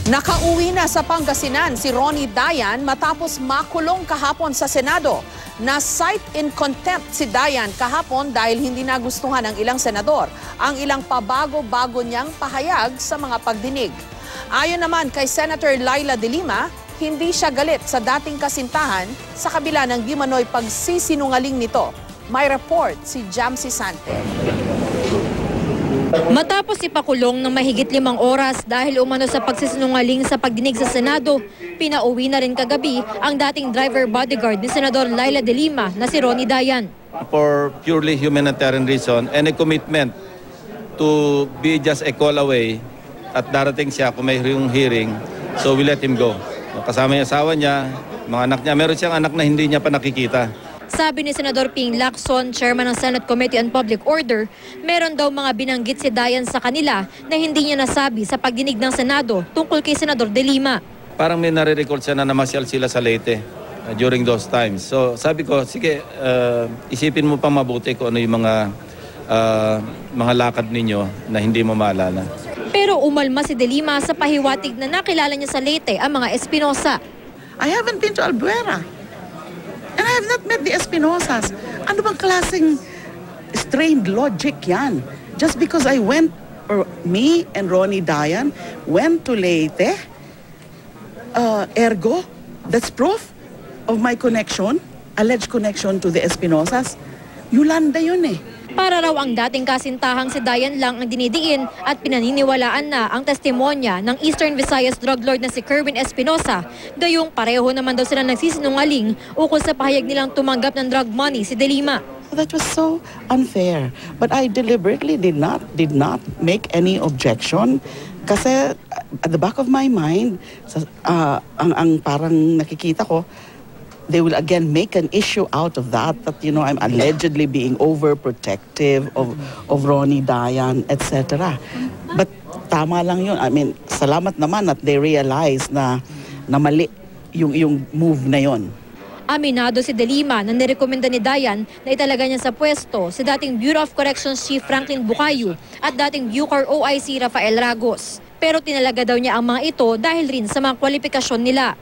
Nakauwi na sa Pangasinan si Ronnie Dayan matapos makulong kahapon sa Senado. Na-cite in contempt si Dayan kahapon dahil hindi nagustuhan ng ilang senador ang ilang pabago-bago niyang pahayag sa mga pagdinig. Ayon naman kay Senator Laila De Lima, hindi siya galit sa dating kasintahan sa kabila ng di manoy pagsisinungaling nito. May report si Jamsi Sante. Matapos ipakulong ng mahigit 5 oras dahil umano sa pagsisinungaling sa pagdinig sa Senado, pinauwi na rin kagabi ang dating driver bodyguard ni Senador Laila De Lima na si Ronnie Dayan. For purely humanitarian reason and a commitment to be just a call away at darating siya kung may hearing, so we let him go. Kasama yung asawa niya, mga anak niya, meron siyang anak na hindi niya pa nakikita. Sabi ni Senador Ping Lacson, chairman ng Senate Committee on Public Order, meron daw mga binanggit si Dayan sa kanila na hindi niya nasabi sa pagdinig ng Senado tungkol kay Senador De Lima. Parang may nare-recall siya na namasyal sila sa Leyte during those times. So sabi ko, sige, isipin mo pa mabuti kung ano yung mga lakad ninyo na hindi mo maalala. Pero umalma si De Lima sa pahiwatig na nakilala niya sa Leyte ang mga Espinosa. I haven't been to Albuera. And I have not met the Espinosas. Ano bang klaseng strained logic yan? Just because I went, or me and Ronnie Dayan went to Leyte, ergo, that's proof of my connection, alleged connection to the Espinosas. Yolanda yun eh. Para raw ang dating kasintahang si Dayan lang ang dinidiin at pinaniniwalaan na ang testimonya ng Eastern Visayas drug lord na si Kerwin Espinosa, gayong pareho naman daw sila nagsisinungaling ukol sa pahayag nilang tumanggap ng drug money si De Lima. That was so unfair. But I deliberately did not make any objection kasi at the back of my mind, ang parang nakikita ko, they will again make an issue out of that, you know, I'm allegedly being overprotective of Ronnie Dayan, etc. But tama lang yun. I mean, salamat naman that they realize na mali yung move na yun. Aminado si De Lima na nirekomenda ni Dayan na italaga niya sa pwesto si dating Bureau of Corrections Chief Franklin Bukayo at dating Bucor OIC Rafael Ragos. Pero tinalaga daw niya ang mga ito dahil rin sa mga kwalifikasyon nila.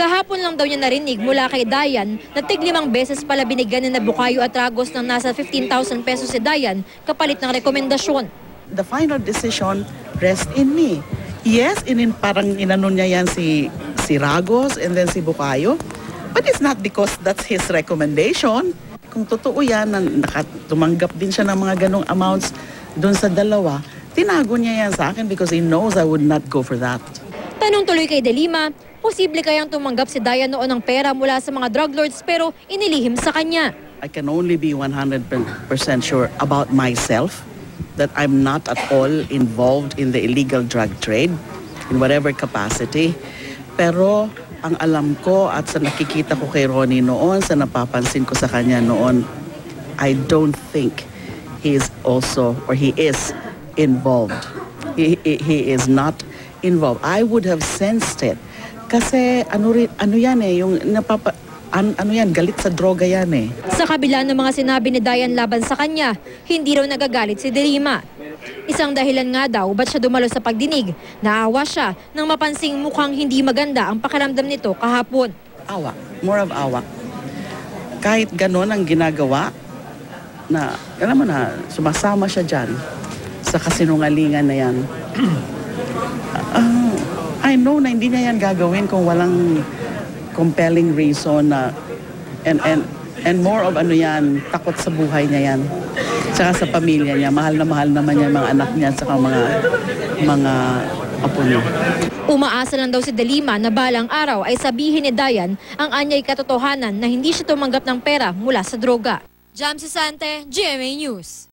Kahapon lang daw niya narinig mula kay Dayan na tig-5 beses pala binigyan ni Bukayo at Ragos ng nasa 15,000 pesos si Dayan kapalit ng rekomendasyon. The final decision rests in me. Yes, parang inanon niya yan si Ragos and then si Bukayo. But it's not because that's his recommendation. Kung totoo yan, tumanggap din siya ng mga ganong amounts dun sa dalawa, tinago niya yan sa akin because he knows I would not go for that. Tanong tuloy kay De Lima, posible kayang tumanggap si Dayan noon ng pera mula sa mga drug lords pero inilihim sa kanya. I can only be 100% sure about myself that I'm not at all involved in the illegal drug trade in whatever capacity. Pero ang alam ko at sa nakikita ko kay Ronnie noon, sa napapansin ko sa kanya noon, I don't think he is also or he is involved. He is not involved. I would have sensed it. Kasi ano yan eh, yung galit sa droga yan eh. Sa kabila ng mga sinabi ni Dayan laban sa kanya, hindi raw nagagalit si De Lima. Isang dahilan nga daw ba't siya dumalo sa pagdinig, naawa siya nang mapansing mukhang hindi maganda ang pakiramdam nito kahapon. Awa, more of awa. Kahit ganon ang ginagawa, na alam mo na, sumasama siya dyan sa kasinungalingan na yan. I know na hindi niya yan gagawin kung walang compelling reason na and more of takot sa buhay niya yan. Saka sa pamilya niya, mahal naman niya mga anak niya saka mga apo niya. Umaasa lang daw si De Lima na balang araw ay sabihin ni Dayan ang anyay katotohanan na hindi siya tumanggap ng pera mula sa droga. Jamsi Sante, GMA News.